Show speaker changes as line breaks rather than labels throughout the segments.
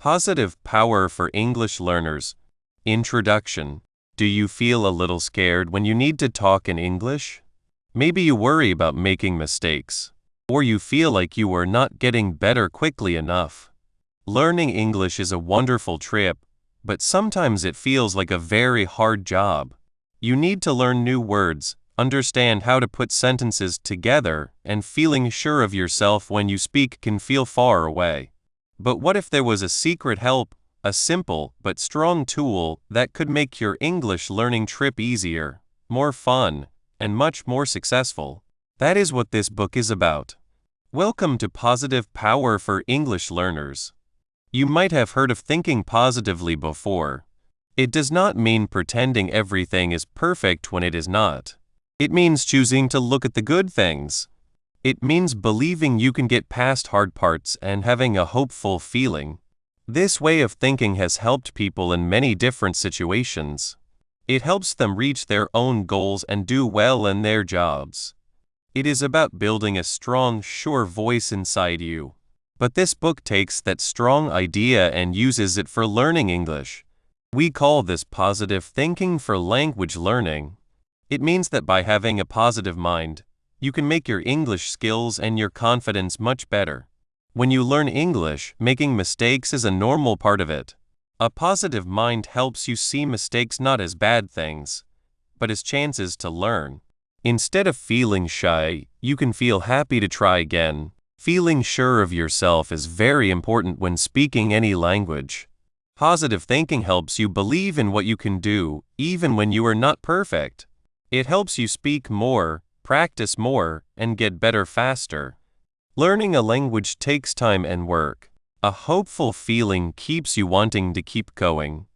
Positive power for English learners. Introduction. Do you feel a little scared when you need to talk in English? Maybe you worry about making mistakes, or you feel like you are not getting better quickly enough. Learning English is a wonderful trip, but sometimes it feels like a very hard job. You need to learn new words, understand how to put sentences together, and feeling sure of yourself when you speak can feel far away. But what if there was a secret help, a simple but strong tool that could make your English learning trip easier, more fun, and much more successful? That is what this book is about. Welcome to Positive Power for English Learners. You might have heard of thinking positively before. It does not mean pretending everything is perfect when it is not. It means choosing to look at the good things. It means believing you can get past hard parts and having a hopeful feeling. This way of thinking has helped people in many different situations. It helps them reach their own goals and do well in their jobs. It is about building a strong, sure voice inside you. But this book takes that strong idea and uses it for learning English. We call this positive thinking for language learning. It means that by having a positive mind, you can make your English skills and your confidence much better. When you learn English, making mistakes is a normal part of it. A positive mind helps you see mistakes not as bad things, but as chances to learn. Instead of feeling shy, you can feel happy to try again. Feeling sure of yourself is very important when speaking any language. Positive thinking helps you believe in what you can do, even when you are not perfect. It helps you speak more, practice more, and get better faster. Learning a language takes time and work. A hopeful feeling keeps you wanting to keep going.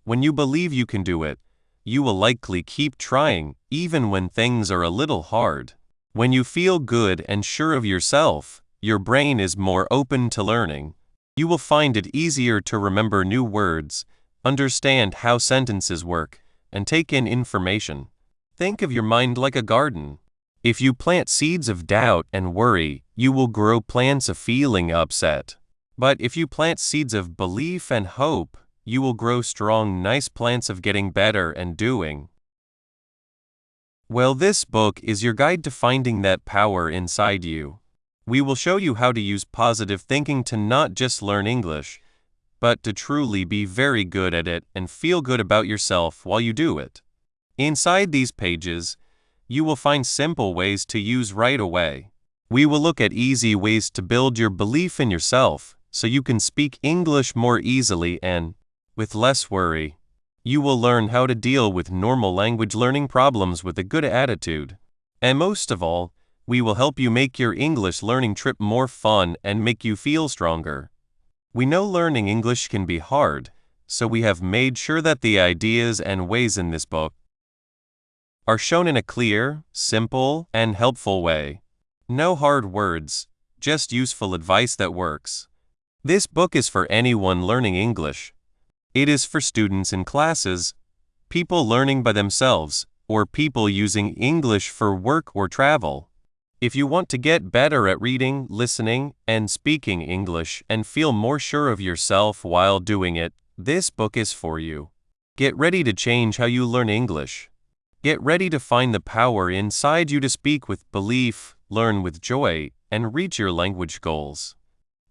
When you believe you can do it, you will likely keep trying, even when things are a little hard. When you feel good and sure of yourself, your brain is more open to learning. You will find it easier to remember new words, understand how sentences work, and take in information. Think of your mind like a garden. If you plant seeds of doubt and worry, you will grow plants of feeling upset. But if you plant seeds of belief and hope, you will grow strong, nice plants of getting better and doing. Well, this book is your guide to finding that power inside you. We will show you how to use positive thinking to not just learn English, but to truly be very good at it and feel good about yourself while you do it. Inside these pages, you will find simple ways to use right away. We will look at easy ways to build your belief in yourself so you can speak English more easily and with less worry. You will learn how to deal with normal language learning problems with a good attitude. And most of all, we will help you make your English learning trip more fun and make you feel stronger. We know learning English can be hard, so we have made sure that the ideas and ways in this book are shown in a clear, simple, and helpful way. No hard words, just useful advice that works. This book is for anyone learning English. It is for students in classes, people learning by themselves, or people using English for work or travel. If you want to get better at reading, listening, and speaking English and feel more sure of yourself while doing it, this book is for you. Get ready to change how you learn English. Get ready to find the power inside you to speak with belief, learn with joy, and reach your language goals.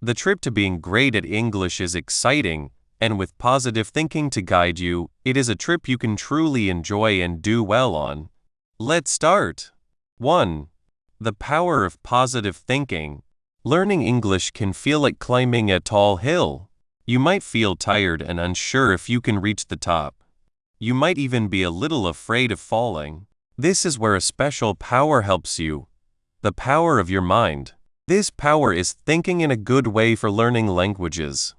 The trip to being great at English is exciting, and with positive thinking to guide you, it is a trip you can truly enjoy and do well on. Let's start. 1. The power of positive thinking. Learning English can feel like climbing a tall hill. You might feel tired and unsure if you can reach the top. You might even be a little afraid of falling. This is where a special power helps you. The power of your mind. This power is thinking in a good way for learning languages.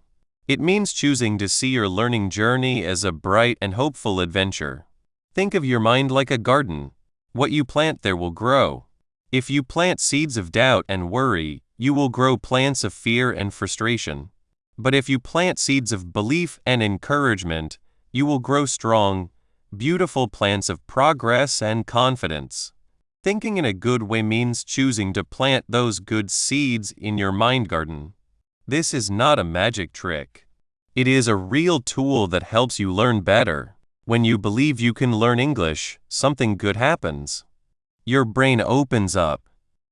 It means choosing to see your learning journey as a bright and hopeful adventure. Think of your mind like a garden. What you plant there will grow. If you plant seeds of doubt and worry, you will grow plants of fear and frustration. But if you plant seeds of belief and encouragement, you will grow strong, beautiful plants of progress and confidence. Thinking in a good way means choosing to plant those good seeds in your mind garden. This is not a magic trick. It is a real tool that helps you learn better. When you believe you can learn English, something good happens. Your brain opens up.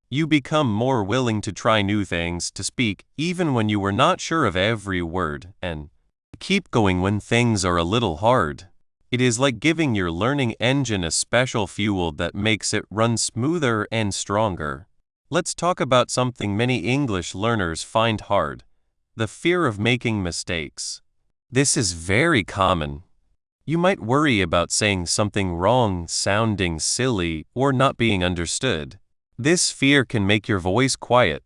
You become more willing to try new things, to speak even when you were not sure of every word, and keep going when things are a little hard. It is like giving your learning engine a special fuel that makes it run smoother and stronger. Let's talk about something many English learners find hard: the fear of making mistakes. This is very common. You might worry about saying something wrong, sounding silly, or not being understood. This fear can make your voice quiet,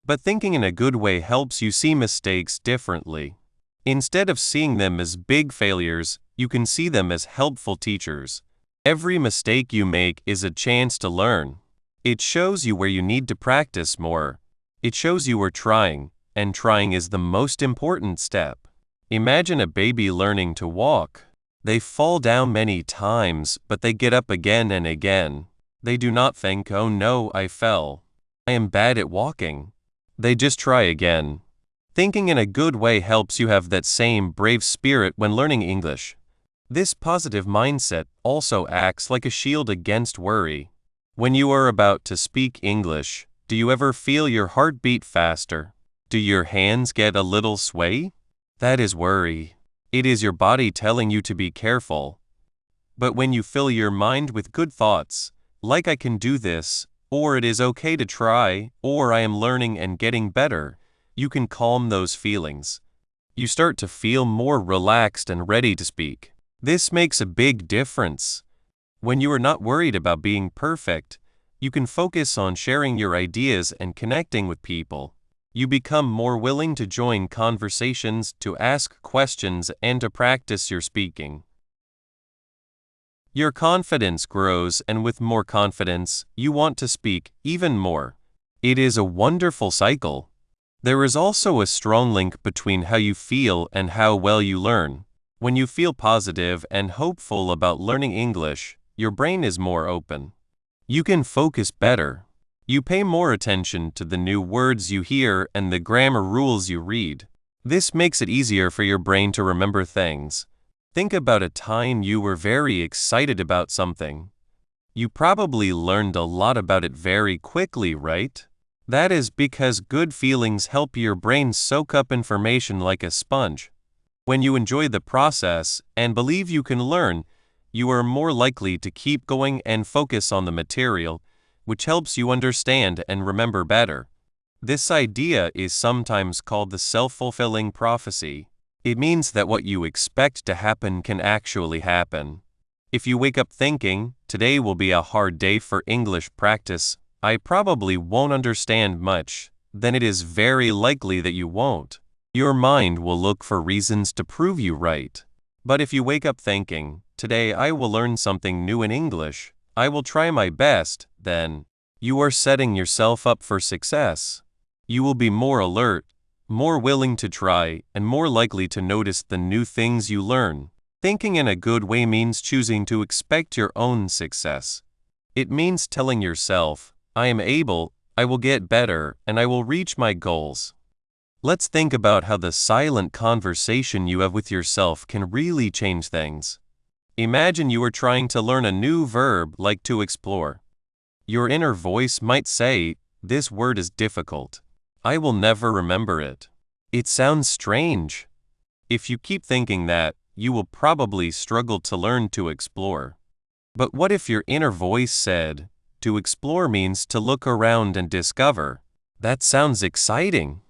but thinking in a good way helps you see mistakes differently. Instead of seeing them as big failures, you can see them as helpful teachers. Every mistake you make is a chance to learn. It shows you where you need to practice more. It shows you are trying, and trying is the most important step. Imagine a baby learning to walk. They fall down many times, but they get up again and again. They do not think, "Oh no, I fell. I am bad at walking." They just try again. Thinking in a good way helps you have that same brave spirit when learning English. This positive mindset also acts like a shield against worry. When you are about to speak English, do you ever feel your heart beat faster? Do your hands get a little sway? That is worry. It is your body telling you to be careful. But when you fill your mind with good thoughts, like "I can do this," or "it is okay to try," or "I am learning and getting better," you can calm those feelings. You start to feel more relaxed and ready to speak. This makes a big difference. When you are not worried about being perfect, you can focus on sharing your ideas and connecting with people. You become more willing to join conversations, to ask questions, and to practice your speaking. Your confidence grows, and with more confidence, you want to speak even more. It is a wonderful cycle. There is also a strong link between how you feel and how well you learn. When you feel positive and hopeful about learning English, your brain is more open. You can focus better. You pay more attention to the new words you hear and the grammar rules you read. This makes it easier for your brain to remember things. Think about a time you were very excited about something. You probably learned a lot about it very quickly, right? That is because good feelings help your brain soak up information like a sponge. When you enjoy the process and believe you can learn, you are more likely to keep going and focus on the material, which helps you understand and remember better. This idea is sometimes called the self-fulfilling prophecy. It means that what you expect to happen can actually happen. If you wake up thinking, "Today will be a hard day for English practice, I probably won't understand much," then it is very likely that you won't. Your mind will look for reasons to prove you right. But if you wake up thinking, "Today I will learn something new in English, I will try my best," then you are setting yourself up for success. You will be more alert, more willing to try, and more likely to notice the new things you learn. Thinking in a good way means choosing to expect your own success. It means telling yourself, "I am able, I will get better, and I will reach my goals." Let's think about how the silent conversation you have with yourself can really change things. Imagine you are trying to learn a new verb like to explore. Your inner voice might say, "This word is difficult. I will never remember it. It sounds strange." If you keep thinking that, you will probably struggle to learn to explore. But what if your inner voice said, "To explore means to look around and discover"? That sounds exciting.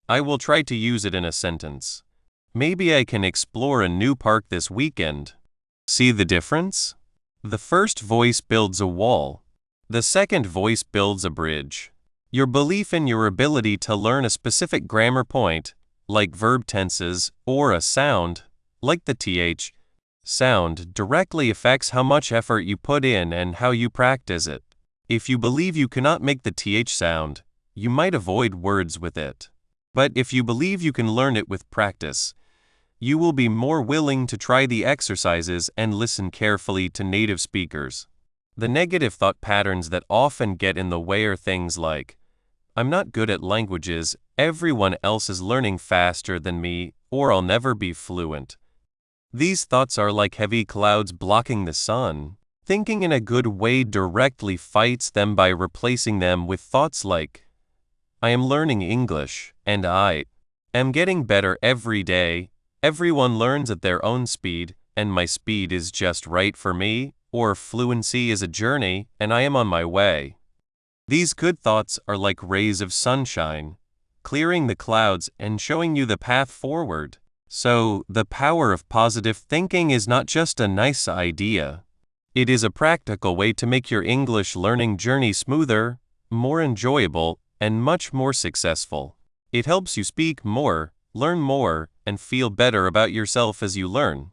I will try to use it in a sentence. Maybe I can explore a new park this weekend. See the difference? The first voice builds a wall. The second voice builds a bridge. Your belief in your ability to learn a specific grammar point, like verb tenses, or a sound, like the th sound, directly affects how much effort you put in and how you practice it. If you believe you cannot make the th sound, you might avoid words with it. But if you believe you can learn it with practice, you will be more willing to try the exercises and listen carefully to native speakers. The negative thought patterns that often get in the way are things like, "I'm not good at languages, everyone else is learning faster than me," or I'll never be fluent. These thoughts are like heavy clouds blocking the sun. Thinking in a good way directly fights them by replacing them with thoughts like, I am learning English, and I am getting better every day. Everyone learns at their own speed, and my speed is just right for me, or fluency is a journey, and I am on my way. These good thoughts are like rays of sunshine, clearing the clouds and showing you the path forward. So, the power of positive thinking is not just a nice idea. It is a practical way to make your English learning journey smoother, more enjoyable, and much more successful. It helps you speak more, learn more, and feel better about yourself as you learn.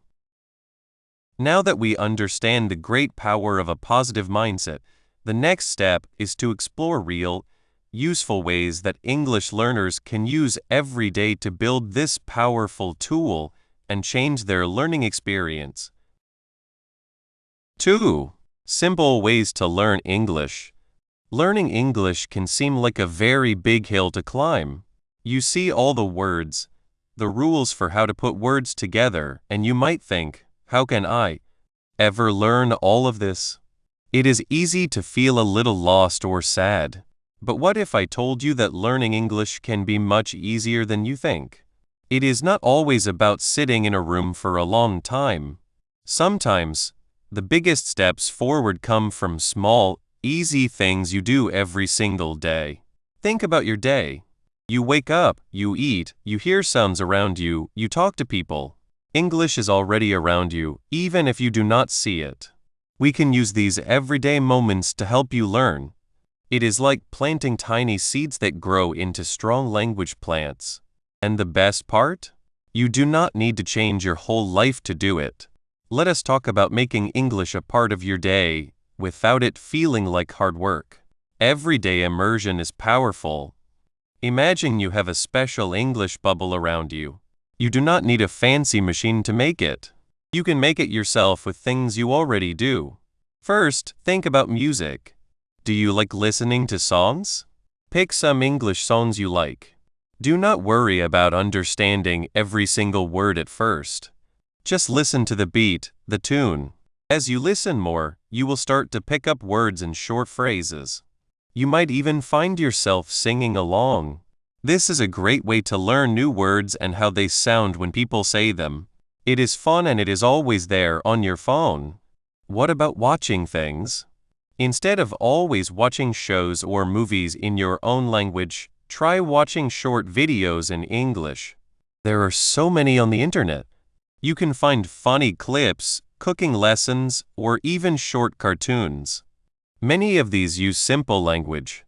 Now that we understand the great power of a positive mindset, the next step is to explore real, useful ways that English learners can use every day to build this powerful tool and change their learning experience. 2. Simple ways to learn English. Learning English can seem like a very big hill to climb. You see all the words, the rules for how to put words together, and you might think, how can I ever learn all of this? It is easy to feel a little lost or sad. But what if I told you that learning English can be much easier than you think? It is not always about sitting in a room for a long time. Sometimes, the biggest steps forward come from small, easy things you do every single day. Think about your day. You wake up, you eat, you hear sounds around you, you talk to people. English is already around you, even if you do not see it. We can use these everyday moments to help you learn. It is like planting tiny seeds that grow into strong language plants. And the best part? You do not need to change your whole life to do it. Let us talk about making English a part of your day without it feeling like hard work. Everyday immersion is powerful. Imagine you have a special English bubble around you. You do not need a fancy machine to make it. You can make it yourself with things you already do. First, think about music. Do you like listening to songs? Pick some English songs you like. Do not worry about understanding every single word at first. Just listen to the beat, the tune. As you listen more, you will start to pick up words and short phrases. You might even find yourself singing along. This is a great way to learn new words and how they sound when people say them. It is fun and it is always there on your phone. What about watching things? Instead of always watching shows or movies in your own language, try watching short videos in English. There are so many on the internet. You can find funny clips, cooking lessons, or even short cartoons. Many of these use simple language.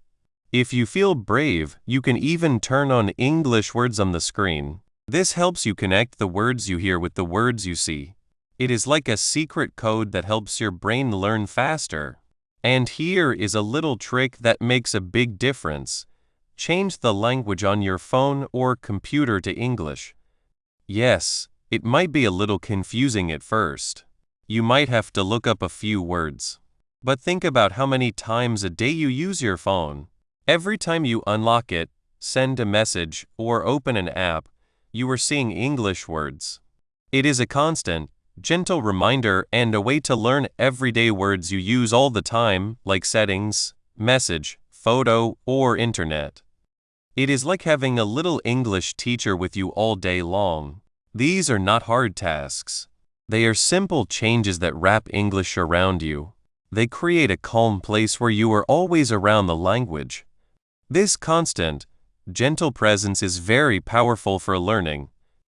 If you feel brave, you can even turn on English words on the screen. This helps you connect the words you hear with the words you see. It is like a secret code that helps your brain learn faster. And here is a little trick that makes a big difference. Change the language on your phone or computer to English. Yes, it might be a little confusing at first. You might have to look up a few words. But think about how many times a day you use your phone. Every time you unlock it, send a message, or open an app, you are seeing English words. It is a constant, gentle reminder and a way to learn everyday words you use all the time, like settings, message, photo, or internet. It is like having a little English teacher with you all day long. These are not hard tasks. They are simple changes that wrap English around you. They create a calm place where you are always around the language. This constant, gentle presence is very powerful for learning.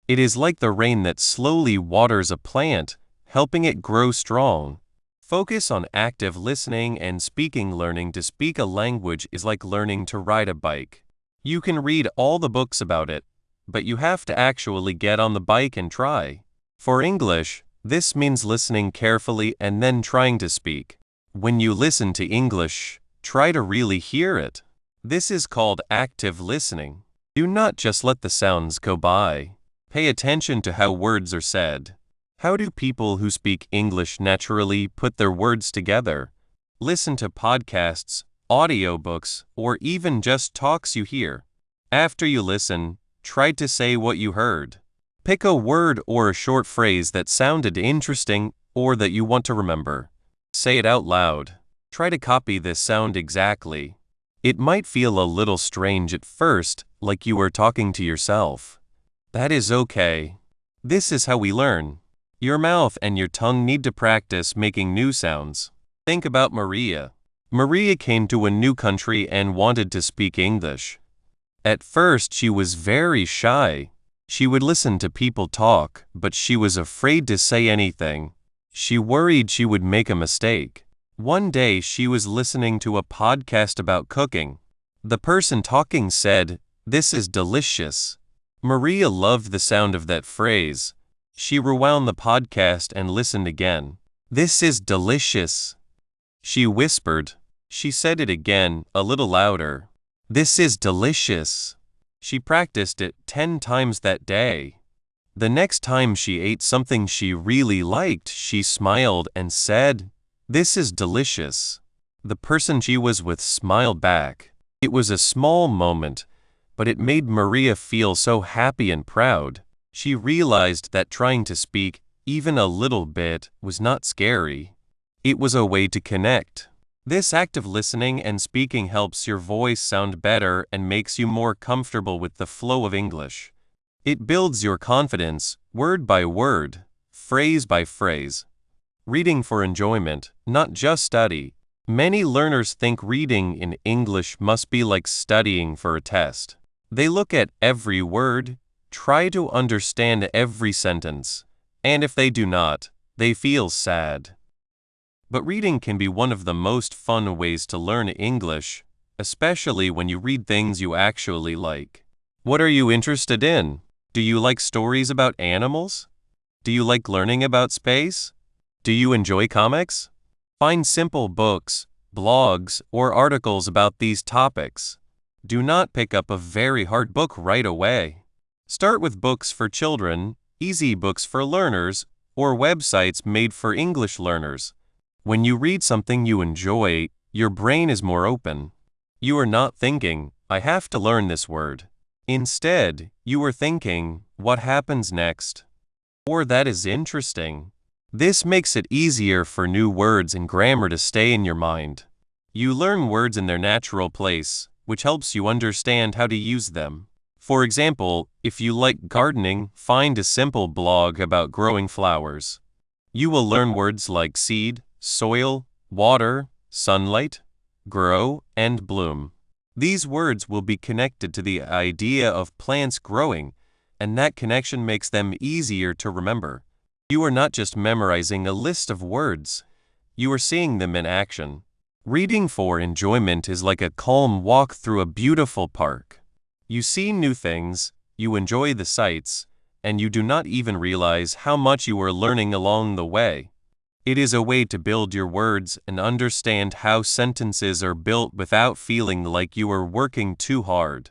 It is like the rain that slowly waters a plant, helping it grow strong. Focus on active listening and speaking. Learning to speak a language is like learning to ride a bike. You can read all the books about it, but you have to actually get on the bike and try. For English, this means listening carefully and then trying to speak. When you listen to English, try to really hear it. This is called active listening. Do not just let the sounds go by. Pay attention to how words are said. How do people who speak English naturally put their words together? Listen to podcasts, audiobooks, or even just talks you hear. After you listen, try to say what you heard. Pick a word or a short phrase that sounded interesting or that you want to remember. Say it out loud. Try to copy this sound exactly. It might feel a little strange at first, like you were talking to yourself. That is okay. This is how we learn. Your mouth and your tongue need to practice making new sounds. Think about Maria. Maria came to a new country and wanted to speak English. At first, she was very shy. She would listen to people talk, but she was afraid to say anything. She worried she would make a mistake. One day, she was listening to a podcast about cooking. The person talking said, "This is delicious." Maria loved the sound of that phrase. She rewound the podcast and listened again. "This is delicious." She whispered. She said it again, a little louder. "This is delicious." She practiced it 10 times that day. The next time she ate something she really liked, she smiled and said, "This is delicious." The person she was with smiled back. It was a small moment, but it made Maria feel so happy and proud. She realized that trying to speak, even a little bit, was not scary. It was a way to connect. This act of listening and speaking helps your voice sound better and makes you more comfortable with the flow of English. It builds your confidence, word by word, phrase by phrase. Reading for enjoyment, not just study. Many learners think reading in English must be like studying for a test. They look at every word, try to understand every sentence, and if they do not, they feel sad. But reading can be one of the most fun ways to learn English, especially when you read things you actually like. What are you interested in? Do you like stories about animals? Do you like learning about space? Do you enjoy comics? Find simple books, blogs, or articles about these topics. Do not pick up a very hard book right away. Start with books for children, easy books for learners, or websites made for English learners. When you read something you enjoy, your brain is more open. You are not thinking, "I have to learn this word." Instead, you are thinking, "What happens next?" Or "That is interesting." This makes it easier for new words and grammar to stay in your mind. You learn words in their natural place, which helps you understand how to use them. For example, if you like gardening, find a simple blog about growing flowers. You will learn words like seed, soil, water, sunlight, grow, and bloom. These words will be connected to the idea of plants growing, and that connection makes them easier to remember. You are not just memorizing a list of words, you are seeing them in action. Reading for enjoyment is like a calm walk through a beautiful park. You see new things, you enjoy the sights, and you do not even realize how much you are learning along the way. It is a way to build your words and understand how sentences are built without feeling like you are working too hard.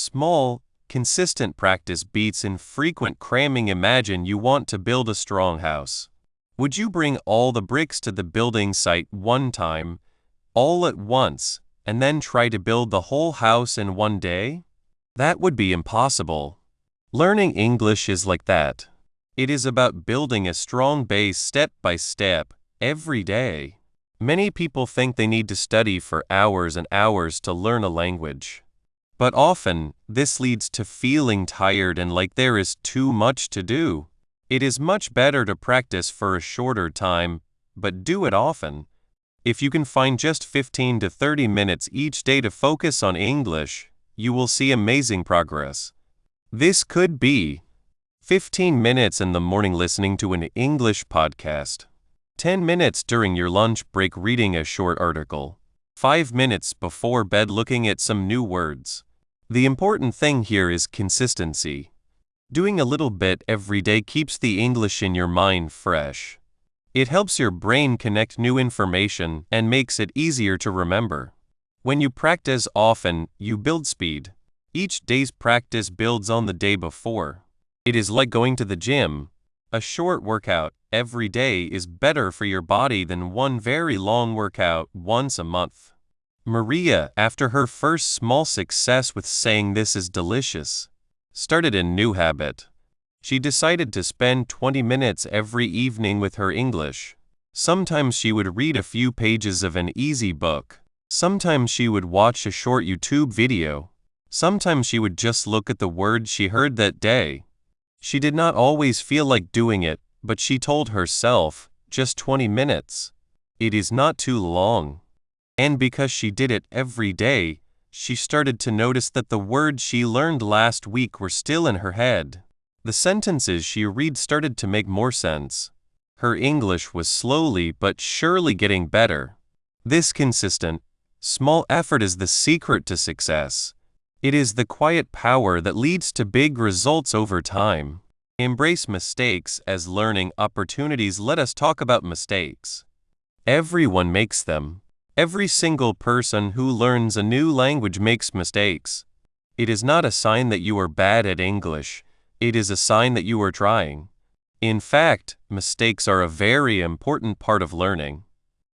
Small, consistent practice beats infrequent cramming. Imagine you want to build a strong house. Would you bring all the bricks to the building site one time, all at once, and then try to build the whole house in one day? That would be impossible. Learning English is like that. It is about building a strong base step by step, every day. Many people think they need to study for hours and hours to learn a language. But often, this leads to feeling tired and like there is too much to do. It is much better to practice for a shorter time, but do it often. If you can find just 15 to 30 minutes each day to focus on English, you will see amazing progress. This could be 15 minutes in the morning listening to an English podcast, 10 minutes during your lunch break reading a short article, 5 minutes before bed looking at some new words. The important thing here is consistency. Doing a little bit every day keeps the English in your mind fresh. It helps your brain connect new information and makes it easier to remember. When you practice often, you build speed. Each day's practice builds on the day before. It is like going to the gym. A short workout every day is better for your body than one very long workout once a month. Maria, after her first small success with saying "this is delicious," started a new habit. She decided to spend 20 minutes every evening with her English. Sometimes she would read a few pages of an easy book. Sometimes she would watch a short YouTube video. Sometimes she would just look at the words she heard that day. She did not always feel like doing it, but she told herself, just 20 minutes. It is not too long. And because she did it every day, she started to notice that the words she learned last week were still in her head. The sentences she read started to make more sense. Her English was slowly but surely getting better. This consistent, small effort is the secret to success. It is the quiet power that leads to big results over time. Embrace mistakes as learning opportunities. Let us talk about mistakes. Everyone makes them. Every single person who learns a new language makes mistakes. It is not a sign that you are bad at English. It is a sign that you are trying. In fact, mistakes are a very important part of learning.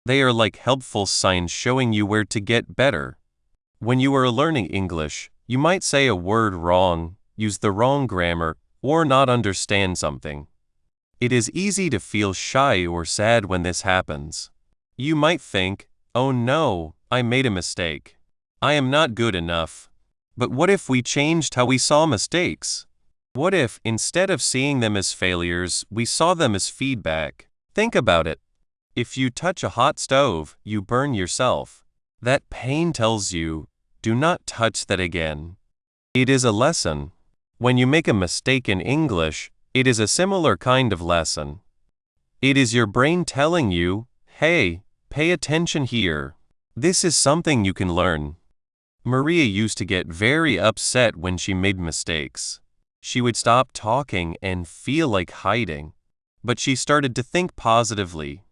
They are like helpful signs showing you where to get better. When you are learning English, you might say a word wrong, use the wrong grammar, or not understand something. It is easy to feel shy or sad when this happens. You might think, "Oh no, I made a mistake. I am not good enough." But what if we changed how we saw mistakes? What if, instead of seeing them as failures, we saw them as feedback? Think about it. If you touch a hot stove, you burn yourself. That pain tells you, do not touch that again. It is a lesson. When you make a mistake in English, it is a similar kind of lesson. It is your brain telling you, hey, pay attention here. This is something you can learn. Maria used to get very upset when she made mistakes. She would stop talking and feel like hiding. But she started to think positively.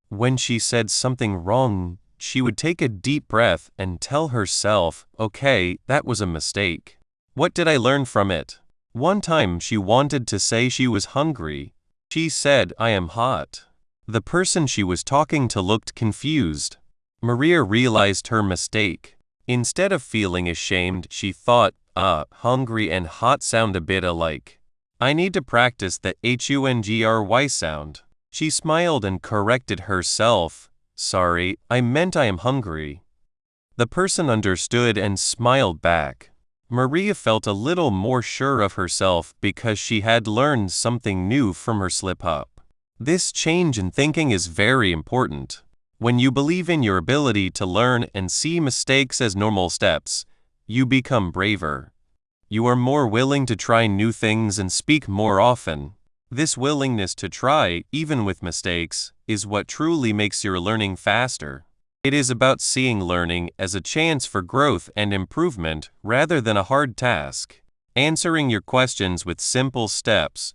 When she said something wrong, she would take a deep breath and tell herself, okay, that was a mistake. What did I learn from it? One time she wanted to say she was hungry. She said, I am hot. The person she was talking to looked confused. Maria realized her mistake. Instead of feeling ashamed, she thought, hungry and hot sound a bit alike. I need to practice the hungry sound. She smiled and corrected herself. Sorry, I meant I am hungry. The person understood and smiled back. Maria felt a little more sure of herself because she had learned something new from her slip-up. This change in thinking is very important. When you believe in your ability to learn and see mistakes as normal steps, you become braver. You are more willing to try new things and speak more often. This willingness to try, even with mistakes, is what truly makes your learning faster. It is about seeing learning as a chance for growth and improvement rather than a hard task. Answering your questions with simple steps.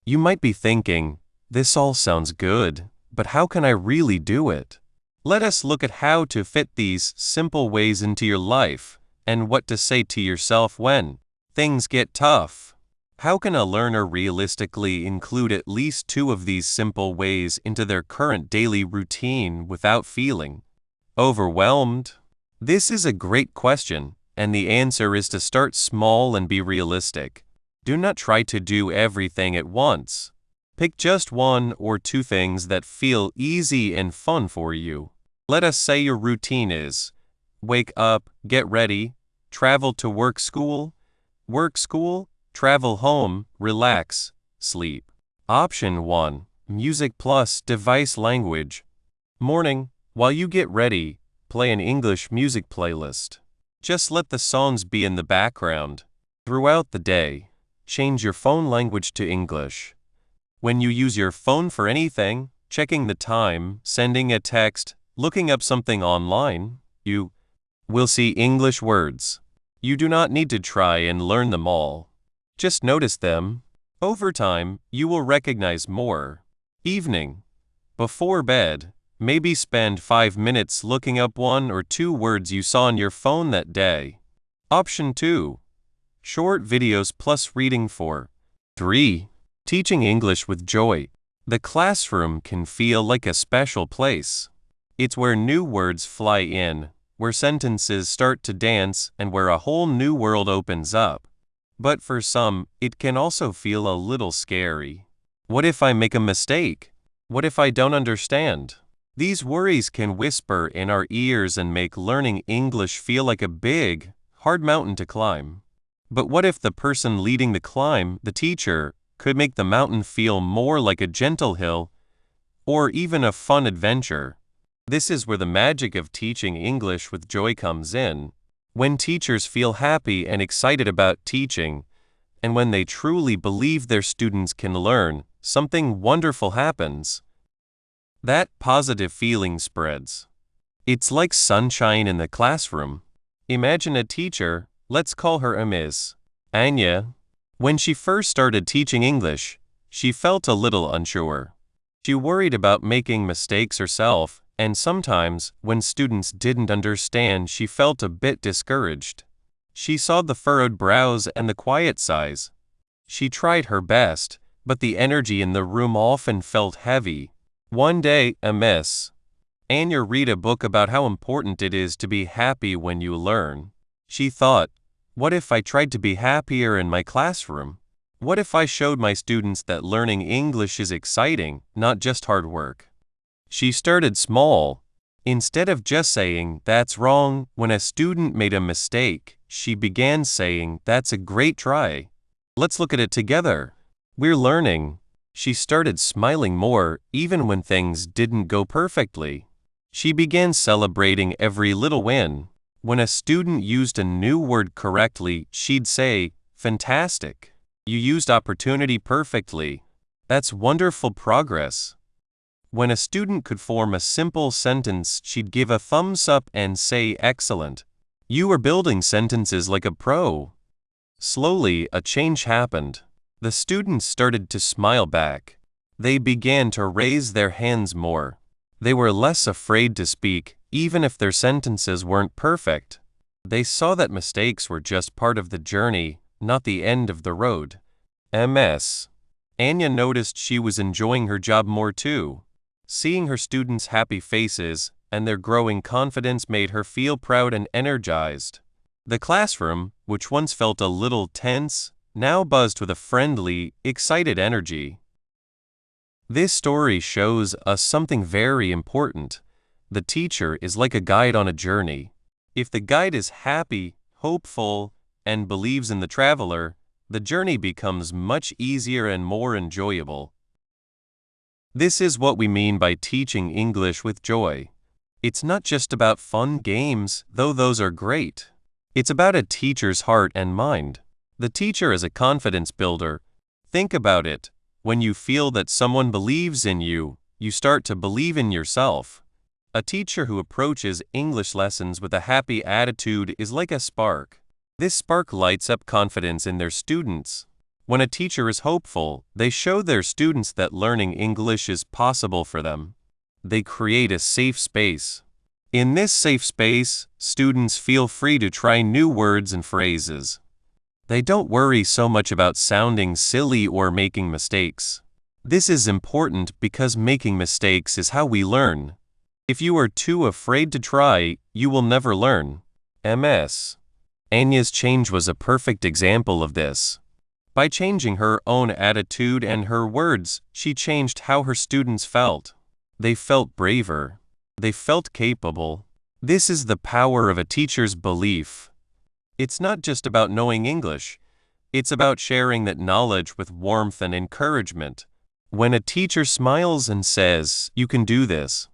You might be thinking, this all sounds good, but how can I really do it? Let us look at how to fit these simple ways into your life and what to say to yourself when things get tough. How can a learner realistically include at least 2 of these simple ways into their current daily routine without feeling overwhelmed? This is a great question, and the answer is to start small and be realistic. Do not try to do everything at once. Pick just 1 or 2 things that feel easy and fun for you. Let us say your routine is wake up, get ready, travel to work, school, travel home, relax, sleep. Option 1. Music plus device language. Morning, while you get ready, play an English music playlist. Just let the songs be in the background. Throughout the day, change your phone language to English. When you use your phone for anything, checking the time, sending a text, looking up something online, you will see English words. You do not need to try and learn them all. Just notice them. Over time, you will recognize more. Evening. Before bed, maybe spend 5 minutes looking up 1 or 2 words you saw on your phone that day. Option 2. Short videos plus reading for 3. Teaching English with joy. The classroom can feel like a special place. It's where new words fly in, where sentences start to dance, and where a whole new world opens up. But for some, it can also feel a little scary. What if I make a mistake? What if I don't understand? These worries can whisper in our ears and make learning English feel like a big, hard mountain to climb. But what if the person leading the climb, the teacher, could make the mountain feel more like a gentle hill or even a fun adventure? This is where the magic of teaching English with joy comes in. When teachers feel happy and excited about teaching, and when they truly believe their students can learn, something wonderful happens. That positive feeling spreads. It's like sunshine in the classroom. Imagine a teacher, let's call her a Miss Anya. When she first started teaching English, she felt a little unsure. She worried about making mistakes herself, and sometimes, when students didn't understand, she felt a bit discouraged. She saw the furrowed brows and the quiet sighs. She tried her best, but the energy in the room often felt heavy. One day, a Miss Anya read a book about how important it is to be happy when you learn. She thought, what if I tried to be happier in my classroom? What if I showed my students that learning English is exciting, not just hard work? She started small. Instead of just saying, that's wrong, when a student made a mistake, she began saying, that's a great try. Let's look at it together. We're learning. She started smiling more, even when things didn't go perfectly. She began celebrating every little win. When a student used a new word correctly, she'd say, fantastic. You used opportunity perfectly. That's wonderful progress. When a student could form a simple sentence, she'd give a thumbs up and say, excellent. You are building sentences like a pro. Slowly, a change happened. The students started to smile back. They began to raise their hands more. They were less afraid to speak, even if their sentences weren't perfect. They saw that mistakes were just part of the journey, not the end of the road. Ms. Anya noticed she was enjoying her job more too. Seeing her students' happy faces and their growing confidence made her feel proud and energized. The classroom, which once felt a little tense, now buzzed with a friendly, excited energy. This story shows us something very important. The teacher is like a guide on a journey. If the guide is happy, hopeful, and believes in the traveler, the journey becomes much easier and more enjoyable. This is what we mean by teaching English with joy. It's not just about fun games, though those are great. It's about a teacher's heart and mind. The teacher is a confidence builder. Think about it. When you feel that someone believes in you, you start to believe in yourself. A teacher who approaches English lessons with a happy attitude is like a spark. This spark lights up confidence in their students. When a teacher is hopeful, they show their students that learning English is possible for them. They create a safe space. In this safe space, students feel free to try new words and phrases. They don't worry so much about sounding silly or making mistakes. This is important because making mistakes is how we learn. If you are too afraid to try, you will never learn. Ms. Anya's change was a perfect example of this. By changing her own attitude and her words, she changed how her students felt. They felt braver. They felt capable. This is the power of a teacher's belief. It's not just about knowing English. It's about sharing that knowledge with warmth and encouragement. When a teacher smiles and says, you can do this,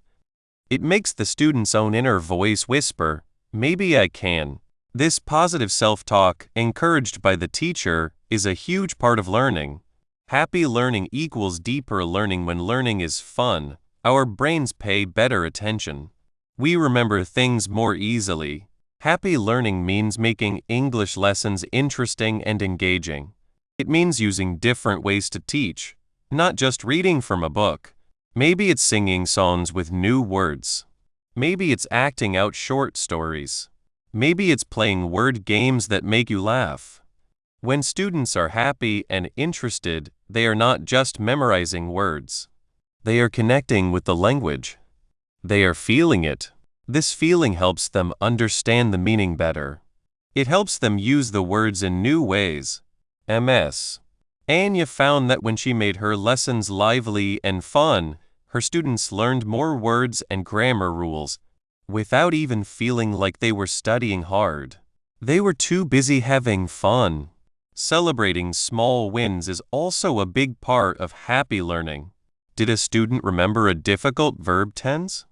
it makes the student's own inner voice whisper, maybe I can. This positive self-talk, encouraged by the teacher, is a huge part of learning. Happy learning equals deeper learning. When learning is fun, our brains pay better attention. We remember things more easily. Happy learning means making English lessons interesting and engaging. It means using different ways to teach, not just reading from a book. Maybe it's singing songs with new words. Maybe it's acting out short stories. Maybe it's playing word games that make you laugh. When students are happy and interested, they are not just memorizing words. They are connecting with the language. They are feeling it. This feeling helps them understand the meaning better. It helps them use the words in new ways. MS. Anya found that when she made her lessons lively and fun, her students learned more words and grammar rules without even feeling like they were studying hard. They were too busy having fun. Celebrating small wins is also a big part of happy learning. Did a student remember a difficult verb tense?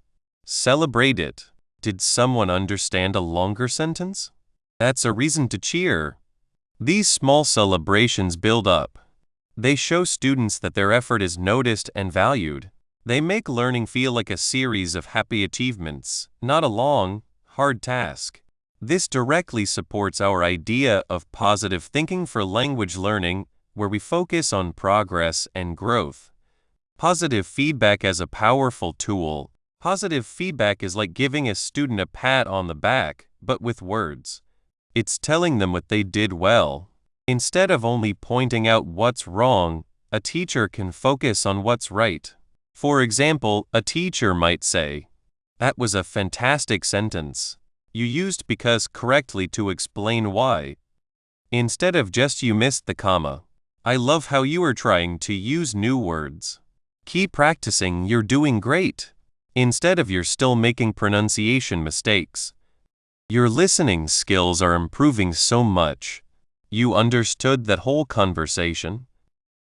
Celebrate it. Did someone understand a longer sentence? That's a reason to cheer. These small celebrations build up. They show students that their effort is noticed and valued. They make learning feel like a series of happy achievements, not a long, hard task. This directly supports our idea of positive thinking for language learning, where we focus on progress and growth. Positive feedback as a powerful tool. Positive feedback is like giving a student a pat on the back, but with words. It's telling them what they did well. Instead of only pointing out what's wrong, a teacher can focus on what's right. For example, a teacher might say, "That was a fantastic sentence. You used because correctly to explain why." Instead of just "you missed the comma." "I love how you are trying to use new words. Keep practicing, you're doing great." Instead of "you're still making pronunciation mistakes." "Your listening skills are improving so much. You understood that whole conversation."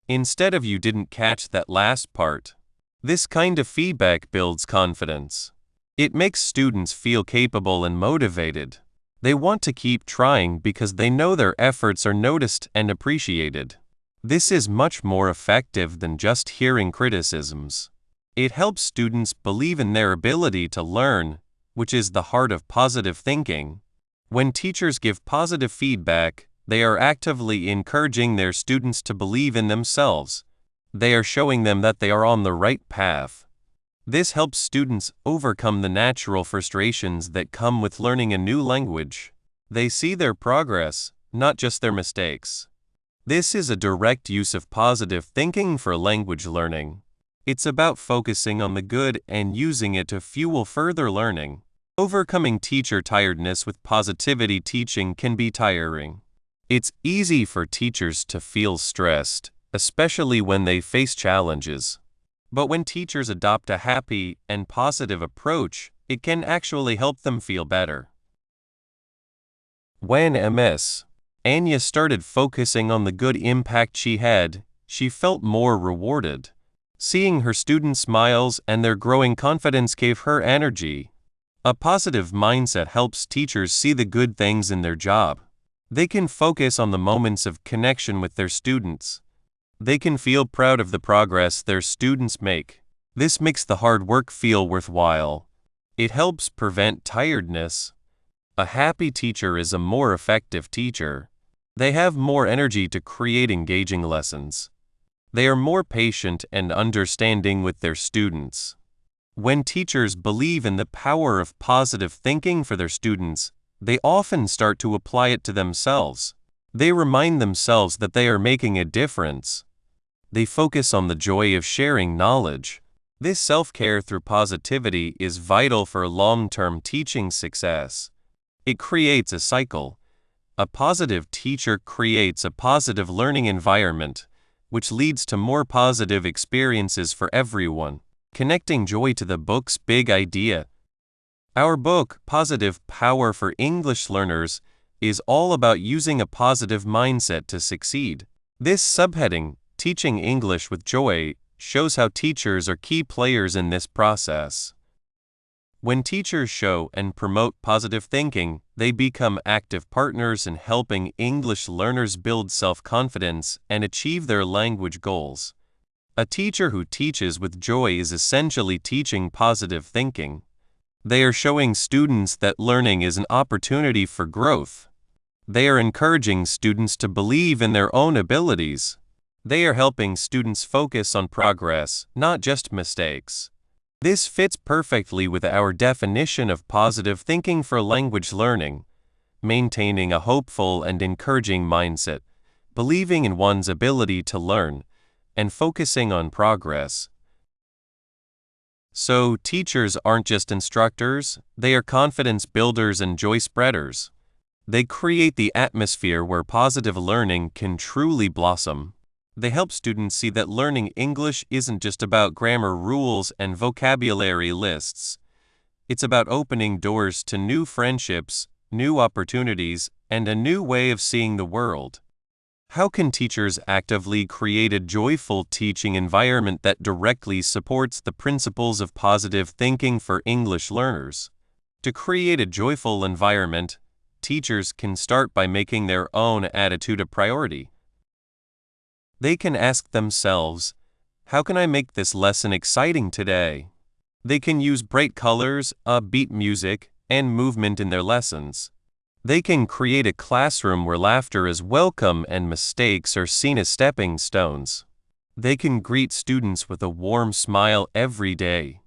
Instead of "you didn't catch that last part." This kind of feedback builds confidence. It makes students feel capable and motivated. They want to keep trying because they know their efforts are noticed and appreciated. This is much more effective than just hearing criticisms. It helps students believe in their ability to learn, which is the heart of positive thinking. When teachers give positive feedback, they are actively encouraging their students to believe in themselves. They are showing them that they are on the right path. This helps students overcome the natural frustrations that come with learning a new language. They see their progress, not just their mistakes. This is a direct use of positive thinking for language learning. It's about focusing on the good and using it to fuel further learning. Overcoming teacher tiredness with positivity teaching can be tiring. It's easy for teachers to feel stressed, especially when they face challenges. But when teachers adopt a happy and positive approach, it can actually help them feel better. When Ms. Anya started focusing on the good impact she had, she felt more rewarded. Seeing her students' smiles and their growing confidence gave her energy. A positive mindset helps teachers see the good things in their job. They can focus on the moments of connection with their students. They can feel proud of the progress their students make. This makes the hard work feel worthwhile. It helps prevent tiredness. A happy teacher is a more effective teacher. They have more energy to create engaging lessons. They are more patient and understanding with their students. When teachers believe in the power of positive thinking for their students, they often start to apply it to themselves. They remind themselves that they are making a difference. They focus on the joy of sharing knowledge. This self-care through positivity is vital for long-term teaching success. It creates a cycle. A positive teacher creates a positive learning environment, which leads to more positive experiences for everyone. Connecting joy to the book's big idea. Our book, Positive Power for English Learners, is all about using a positive mindset to succeed. This subheading, Teaching English with Joy, shows how teachers are key players in this process. When teachers show and promote positive thinking, they become active partners in helping English learners build self-confidence and achieve their language goals. A teacher who teaches with joy is essentially teaching positive thinking. They are showing students that learning is an opportunity for growth. They are encouraging students to believe in their own abilities. They are helping students focus on progress, not just mistakes. This fits perfectly with our definition of positive thinking for language learning: maintaining a hopeful and encouraging mindset, believing in one's ability to learn, and focusing on progress. So, teachers aren't just instructors, they are confidence builders and joy spreaders. They create the atmosphere where positive learning can truly blossom. They help students see that learning English isn't just about grammar rules and vocabulary lists. It's about opening doors to new friendships, new opportunities, and a new way of seeing the world. How can teachers actively create a joyful teaching environment that directly supports the principles of positive thinking for English learners? To create a joyful environment, teachers can start by making their own attitude a priority. They can ask themselves, how can I make this lesson exciting today? They can use bright colors, upbeat music, and movement in their lessons. They can create a classroom where laughter is welcome and mistakes are seen as stepping stones. They can greet students with a warm smile every day.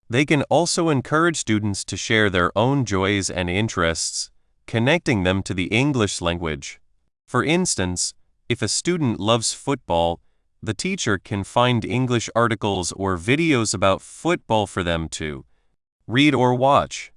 They can also encourage students to share their own joys and interests, connecting them to the English language. For instance, if a student loves football, the teacher can find English articles or videos about football for them to read or watch.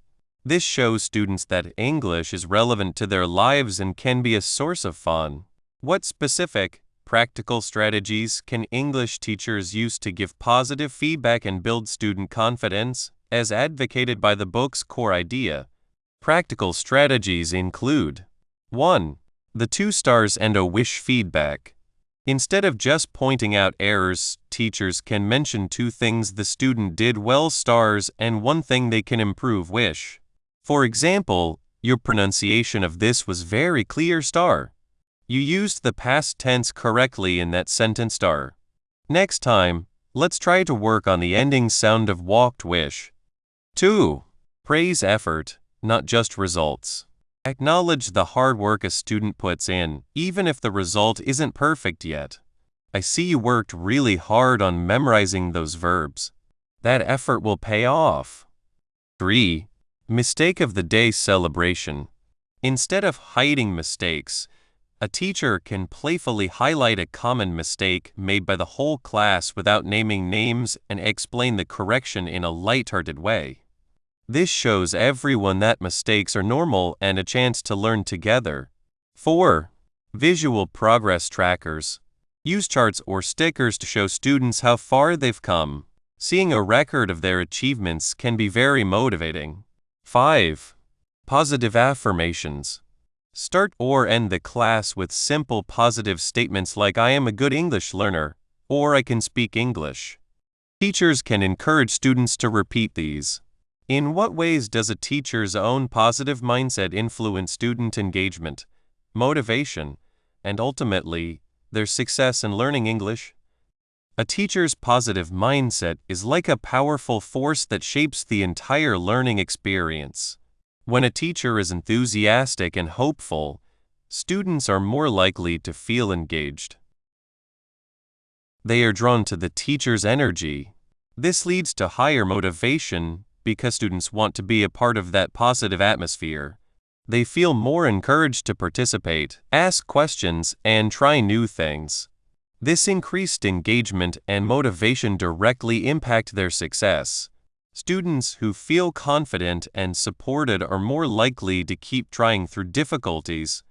This shows students that English is relevant to their lives and can be a source of fun. What specific, practical strategies can English teachers use to give positive feedback and build student confidence, as advocated by the book's core idea? Practical strategies include 1. The 2 stars and a wish feedback. Instead of just pointing out errors, teachers can mention 2 things the student did well stars and 1 thing they can improve wish. For example, your pronunciation of this was very clear star. You used the past tense correctly in that sentence star. Next time, let's try to work on the ending sound of walked wish. 2. Praise effort, not just results. Acknowledge the hard work a student puts in, even if the result isn't perfect yet. I see you worked really hard on memorizing those verbs. That effort will pay off. 3. Mistake of the day celebration. Instead of hiding mistakes, a teacher can playfully highlight a common mistake made by the whole class without naming names and explain the correction in a lighthearted way. This shows everyone that mistakes are normal and a chance to learn together. 4. Visual progress trackers. Use charts or stickers to show students how far they've come. Seeing a record of their achievements can be very motivating. 5. Positive affirmations. Start or end the class with simple positive statements like I am a good English learner, or I can speak English. Teachers can encourage students to repeat these. In what ways does a teacher's own positive mindset influence student engagement, motivation, and ultimately, their success in learning English? A teacher's positive mindset is like a powerful force that shapes the entire learning experience. When a teacher is enthusiastic and hopeful, students are more likely to feel engaged. They are drawn to the teacher's energy. This leads to higher motivation because students want to be a part of that positive atmosphere. They feel more encouraged to participate, ask questions, and try new things. This increased engagement and motivation directly impact their success. Students who feel confident and supported are more likely to keep trying through difficulties,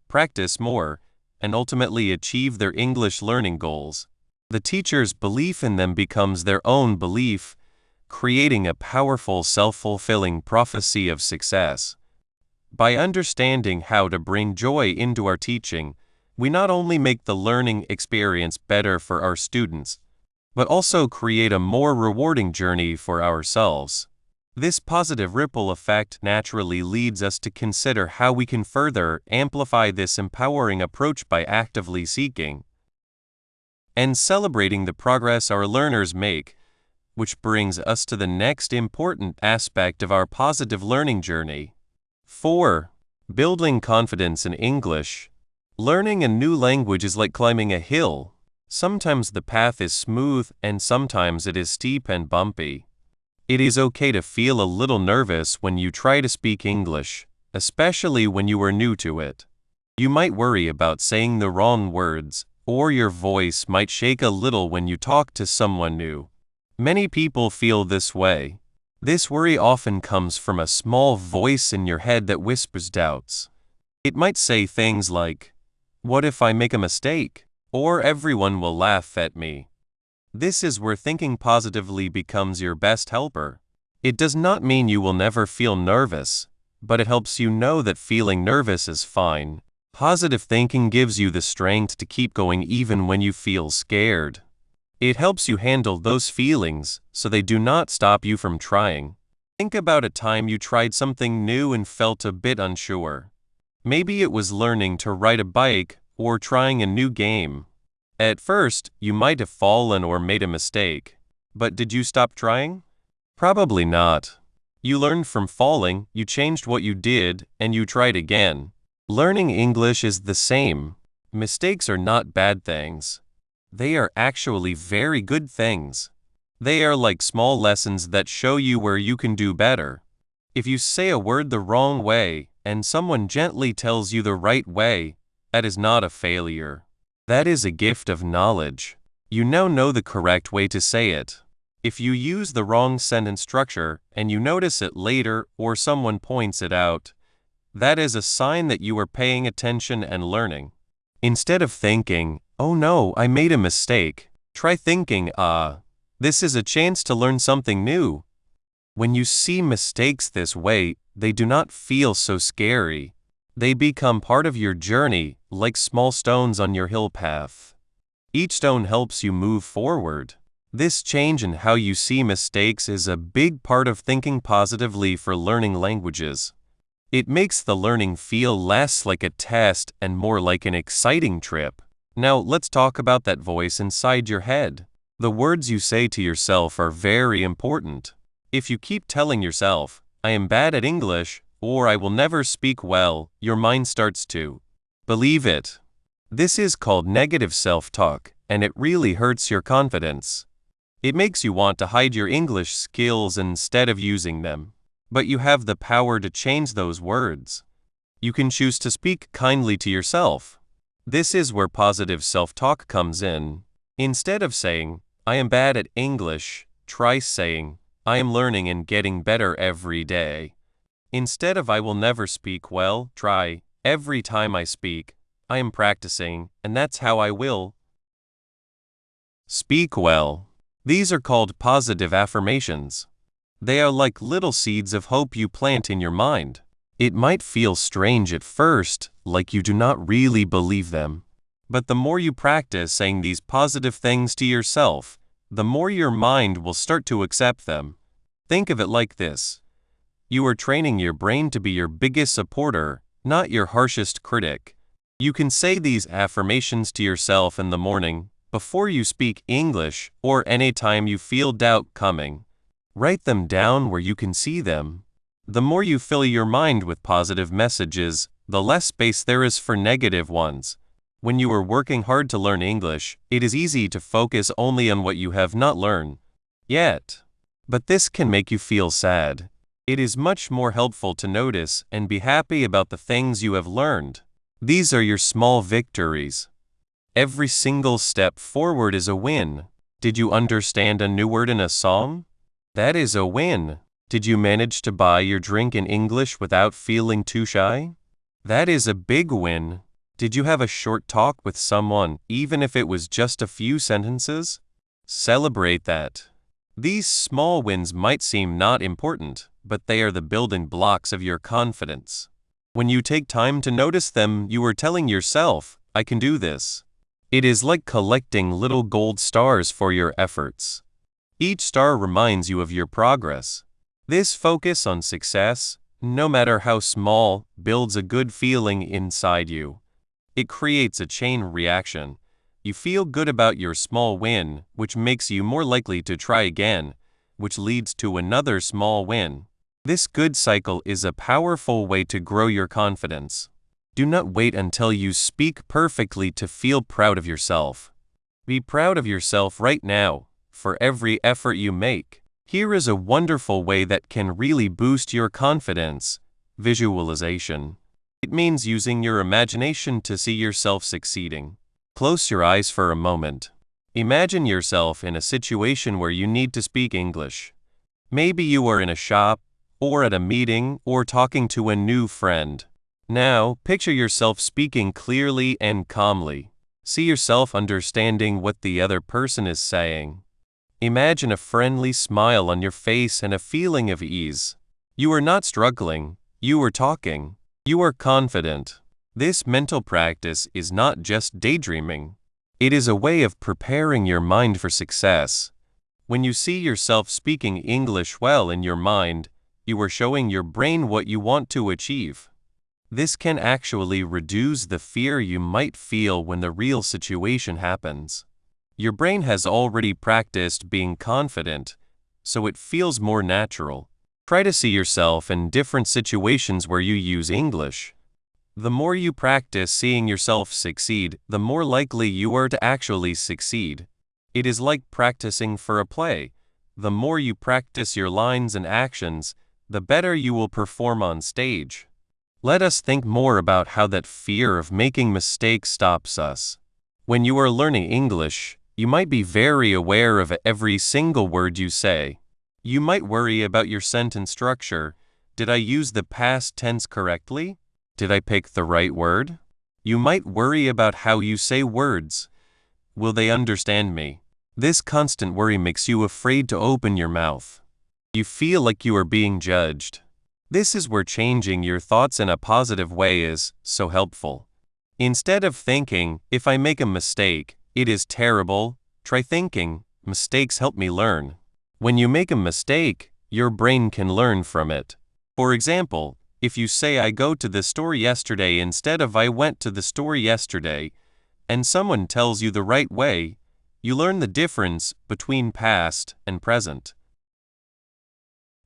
practice more, and ultimately achieve their English learning goals. The teacher's belief in them becomes their own belief, creating a powerful self-fulfilling prophecy of success. By understanding how to bring joy into our teaching, we not only make the learning experience better for our students, but also create a more rewarding journey for ourselves. This positive ripple effect naturally leads us to consider how we can further amplify this empowering approach by actively seeking and celebrating the progress our learners make, which brings us to the next important aspect of our positive learning journey. 4. Building confidence in English. Learning a new language is like climbing a hill. Sometimes the path is smooth and sometimes it is steep and bumpy. It is okay to feel a little nervous when you try to speak English, especially when you are new to it. You might worry about saying the wrong words, or your voice might shake a little when you talk to someone new. Many people feel this way. This worry often comes from a small voice in your head that whispers doubts. It might say things like, "What if I make a mistake?" or "Everyone will laugh at me." This is where thinking positively becomes your best helper. It does not mean you will never feel nervous, but it helps you know that feeling nervous is fine. Positive thinking gives you the strength to keep going even when you feel scared. It helps you handle those feelings so they do not stop you from trying. Think about a time you tried something new and felt a bit unsure. Maybe it was learning to ride a bike or trying a new game. At first, you might have fallen or made a mistake. But did you stop trying? Probably not. You learned from falling, you changed what you did, and you tried again. Learning English is the same. Mistakes are not bad things. They are actually very good things. They are like small lessons that show you where you can do better. If you say a word the wrong way, and someone gently tells you the right way, that is not a failure. That is a gift of knowledge. You now know the correct way to say it. If you use the wrong sentence structure and you notice it later or someone points it out, that is a sign that you are paying attention and learning. Instead of thinking, "Oh no, I made a mistake," try thinking, this is a chance to learn something new." When you see mistakes this way, they do not feel so scary. They become part of your journey, like small stones on your hill path. Each stone helps you move forward. This change in how you see mistakes is a big part of thinking positively for learning languages. It makes the learning feel less like a test and more like an exciting trip. Now let's talk about that voice inside your head. The words you say to yourself are very important. If you keep telling yourself, "I am bad at English," or "I will never speak well," your mind starts to believe it. This is called negative self-talk, and it really hurts your confidence. It makes you want to hide your English skills instead of using them. But you have the power to change those words. You can choose to speak kindly to yourself. This is where positive self-talk comes in. Instead of saying, "I am bad at English," try saying, "I am learning and getting better every day." Instead of "I will never speak well," try, "Every time I speak, I am practicing, and that's how I will speak well." These are called positive affirmations. They are like little seeds of hope you plant in your mind. It might feel strange at first, like you do not really believe them. But the more you practice saying these positive things to yourself, the more your mind will start to accept them. Think of it like this. You are training your brain to be your biggest supporter, not your harshest critic. You can say these affirmations to yourself in the morning, before you speak English, or anytime you feel doubt coming. Write them down where you can see them. The more you fill your mind with positive messages, the less space there is for negative ones. When you are working hard to learn English, it is easy to focus only on what you have not learned yet. But this can make you feel sad. It is much more helpful to notice and be happy about the things you have learned. These are your small victories. Every single step forward is a win. Did you understand a new word in a song? That is a win. Did you manage to buy your drink in English without feeling too shy? That is a big win. Did you have a short talk with someone, even if it was just a few sentences? Celebrate that. These small wins might seem not important, but they are the building blocks of your confidence. When you take time to notice them, you are telling yourself, "I can do this." It is like collecting little gold stars for your efforts. Each star reminds you of your progress. This focus on success, no matter how small, builds a good feeling inside you. It creates a chain reaction. You feel good about your small win, which makes you more likely to try again, which leads to another small win. This good cycle is a powerful way to grow your confidence. Do not wait until you speak perfectly to feel proud of yourself. Be proud of yourself right now, for every effort you make. Here is a wonderful way that can really boost your confidence: visualization. It means using your imagination to see yourself succeeding. Close your eyes for a moment. Imagine yourself in a situation where you need to speak English. Maybe you are in a shop, or at a meeting, or talking to a new friend. Now, picture yourself speaking clearly and calmly. See yourself understanding what the other person is saying. Imagine a friendly smile on your face and a feeling of ease. You are not struggling, you are talking. You are confident. This mental practice is not just daydreaming. It is a way of preparing your mind for success. When you see yourself speaking English well in your mind, you are showing your brain what you want to achieve. This can actually reduce the fear you might feel when the real situation happens. Your brain has already practiced being confident, so it feels more natural. Try to see yourself in different situations where you use English. The more you practice seeing yourself succeed, the more likely you are to actually succeed. It is like practicing for a play. The more you practice your lines and actions, the better you will perform on stage. Let us think more about how that fear of making mistakes stops us. When you are learning English, you might be very aware of every single word you say. You might worry about your sentence structure. Did I use the past tense correctly? Did I pick the right word? You might worry about how you say words. Will they understand me? This constant worry makes you afraid to open your mouth. You feel like you are being judged. This is where changing your thoughts in a positive way is so helpful. Instead of thinking, if I make a mistake, it is terrible, try thinking, mistakes help me learn. When you make a mistake, your brain can learn from it. For example, if you say I go to the store yesterday instead of I went to the store yesterday, and someone tells you the right way, you learn the difference between past and present.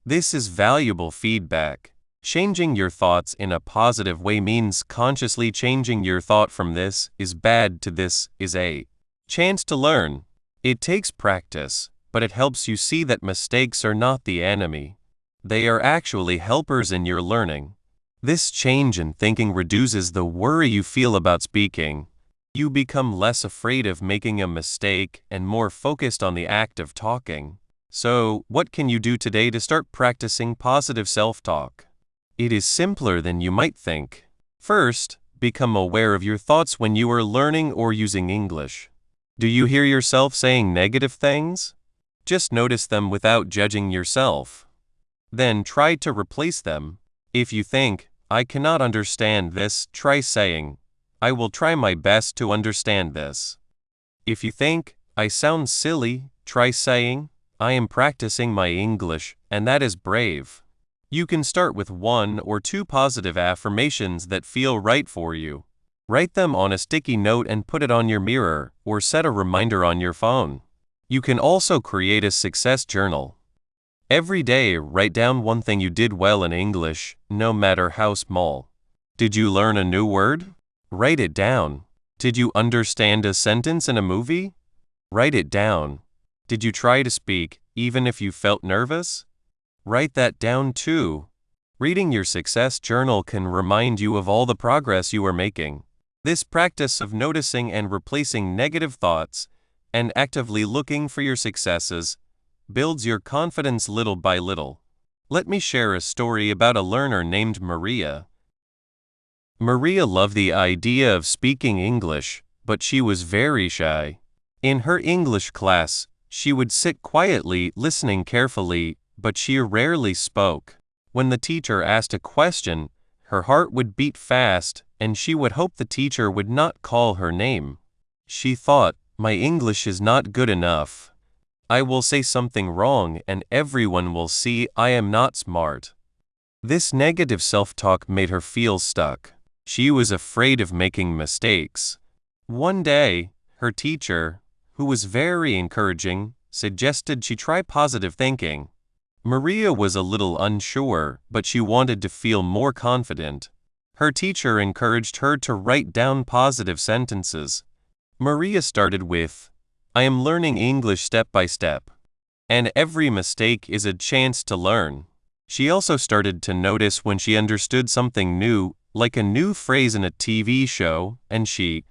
This is valuable feedback. Changing your thoughts in a positive way means consciously changing your thought from this is bad to this is a chance to learn. It takes practice, but it helps you see that mistakes are not the enemy. They are actually helpers in your learning. This change in thinking reduces the worry you feel about speaking. You become less afraid of making a mistake and more focused on the act of talking. So, what can you do today to start practicing positive self-talk? It is simpler than you might think. First, become aware of your thoughts when you are learning or using English. Do you hear yourself saying negative things? Just notice them without judging yourself. Then try to replace them. If you think, I cannot understand this, try saying, I will try my best to understand this. If you think, I sound silly, try saying, I am practicing my English, and that is brave. You can start with 1 or 2 positive affirmations that feel right for you. Write them on a sticky note and put it on your mirror, or set a reminder on your phone. You can also create a success journal. Every day, write down one thing you did well in English, no matter how small. Did you learn a new word? Write it down. Did you understand a sentence in a movie? Write it down. Did you try to speak, even if you felt nervous? Write that down too. Reading your success journal can remind you of all the progress you are making. This practice of noticing and replacing negative thoughts and actively looking for your successes builds your confidence little by little. Let me share a story about a learner named Maria. Maria loved the idea of speaking English, but she was very shy. In her English class, she would sit quietly, listening carefully, but she rarely spoke. When the teacher asked a question, her heart would beat fast, and she would hope the teacher would not call her name. She thought, my English is not good enough. I will say something wrong and everyone will see I am not smart. This negative self-talk made her feel stuck. She was afraid of making mistakes. One day, her teacher, who was very encouraging, suggested she try positive thinking. Maria was a little unsure, but she wanted to feel more confident. Her teacher encouraged her to write down positive sentences. Maria started with, I am learning English step by step. And every mistake is a chance to learn. She also started to notice when she understood something new, like a new phrase in a TV show, and she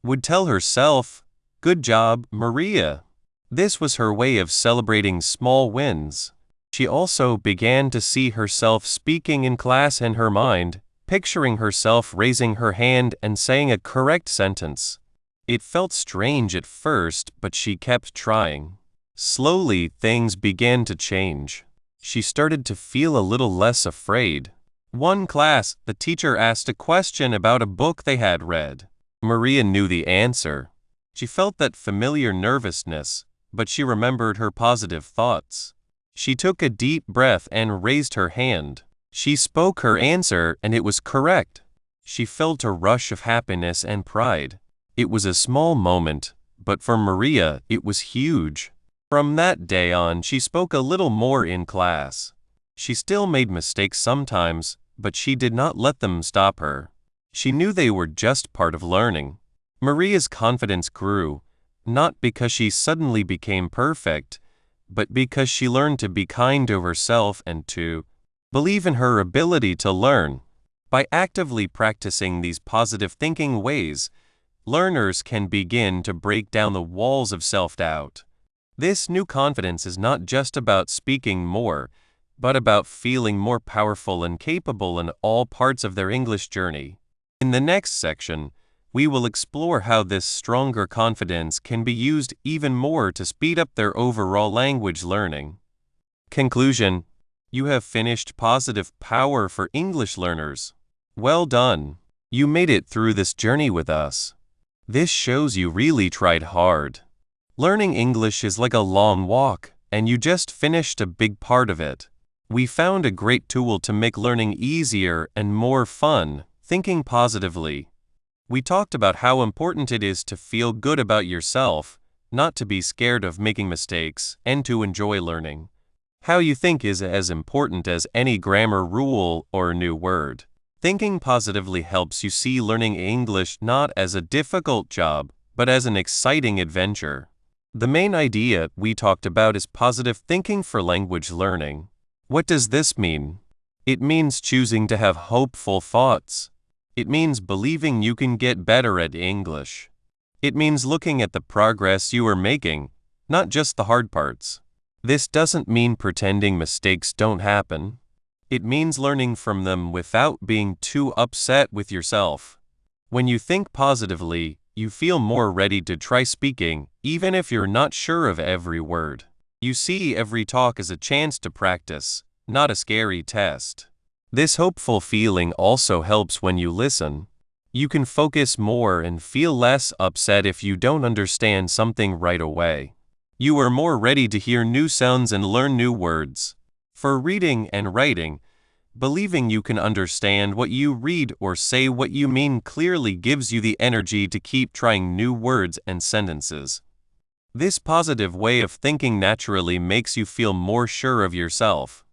would tell herself, good job, Maria. This was her way of celebrating small wins. She also began to see herself speaking in class in her mind, picturing herself raising her hand and saying a correct sentence. It felt strange at first, but she kept trying. Slowly, things began to change. She started to feel a little less afraid. One class, the teacher asked a question about a book they had read. Maria knew the answer. She felt that familiar nervousness, but she remembered her positive thoughts. She took a deep breath and raised her hand. She spoke her answer and it was correct. She felt a rush of happiness and pride. It was a small moment, but for Maria, it was huge. From that day on, she spoke a little more in class. She still made mistakes sometimes, but she did not let them stop her. She knew they were just part of learning. Maria's confidence grew, not because she suddenly became perfect, but because she learned to be kind to herself and to believe in her ability to learn. By actively practicing these positive thinking ways, learners can begin to break down the walls of self-doubt. This new confidence is not just about speaking more, but about feeling more powerful and capable in all parts of their English journey. In the next section, we will explore how this stronger confidence can be used even more to speed up their overall language learning. Conclusion: you have finished Positive Power for English Learners. Well done! You made it through this journey with us. This shows you really tried hard. Learning English is like a long walk, and you just finished a big part of it. We found a great tool to make learning easier and more fun, thinking positively. We talked about how important it is to feel good about yourself, not to be scared of making mistakes, and to enjoy learning. How you think is as important as any grammar rule or new word. Thinking positively helps you see learning English not as a difficult job, but as an exciting adventure. The main idea we talked about is positive thinking for language learning. What does this mean? It means choosing to have hopeful thoughts. It means believing you can get better at English. It means looking at the progress you are making, not just the hard parts. This doesn't mean pretending mistakes don't happen. It means learning from them without being too upset with yourself. When you think positively, you feel more ready to try speaking, even if you're not sure of every word. You see every talk as a chance to practice, not a scary test. This hopeful feeling also helps when you listen. You can focus more and feel less upset if you don't understand something right away. You are more ready to hear new sounds and learn new words. For reading and writing, believing you can understand what you read or say what you mean clearly gives you the energy to keep trying new words and sentences. This positive way of thinking naturally makes you feel more sure of yourself.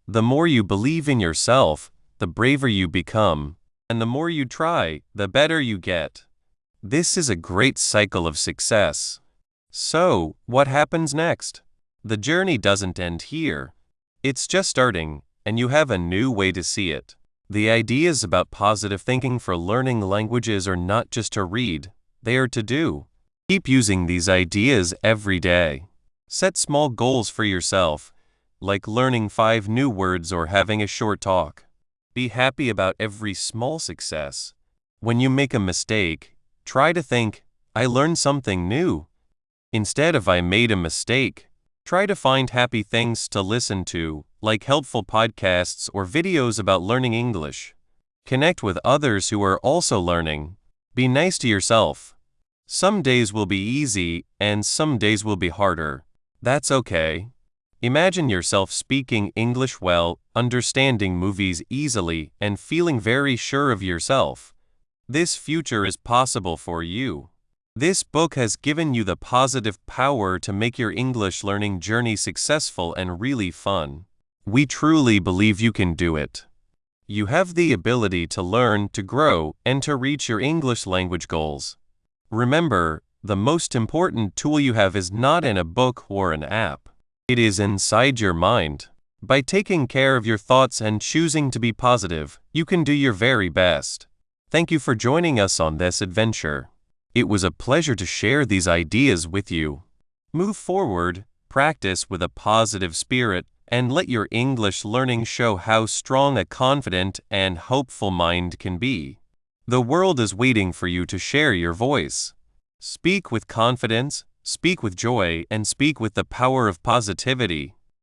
The more you believe in yourself, the braver you become, and the more you try, the better you get. This is a great cycle of success. So, what happens next? The journey doesn't end here. It's just starting, and you have a new way to see it. The ideas about positive thinking for learning languages are not just to read, they are to do. Keep using these ideas every day. Set small goals for yourself, like learning 5 new words or having a short talk. Be happy about every small success. When you make a mistake, try to think, I learned something new. Instead of I made a mistake, try to find happy things to listen to, like helpful podcasts or videos about learning English. Connect with others who are also learning. Be nice to yourself. Some days will be easy, and some days will be harder. That's okay. Imagine yourself speaking English well, understanding movies easily, and feeling very sure of yourself. This future is possible for you. This book has given you the positive power to make your English learning journey successful and really fun. We truly believe you can do it. You have the ability to learn, to grow, and to reach your English language goals. Remember, the most important tool you have is not in a book or an app. It is inside your mind. By taking care of your thoughts and choosing to be positive, you can do your very best. Thank you for joining us on this adventure. It was a pleasure to share these ideas with you. Move forward, practice with a positive spirit, and let your English learning show how strong a confident and hopeful mind can be. The world is waiting for you to share your voice. Speak with confidence, speak with joy, and speak with the power of positivity.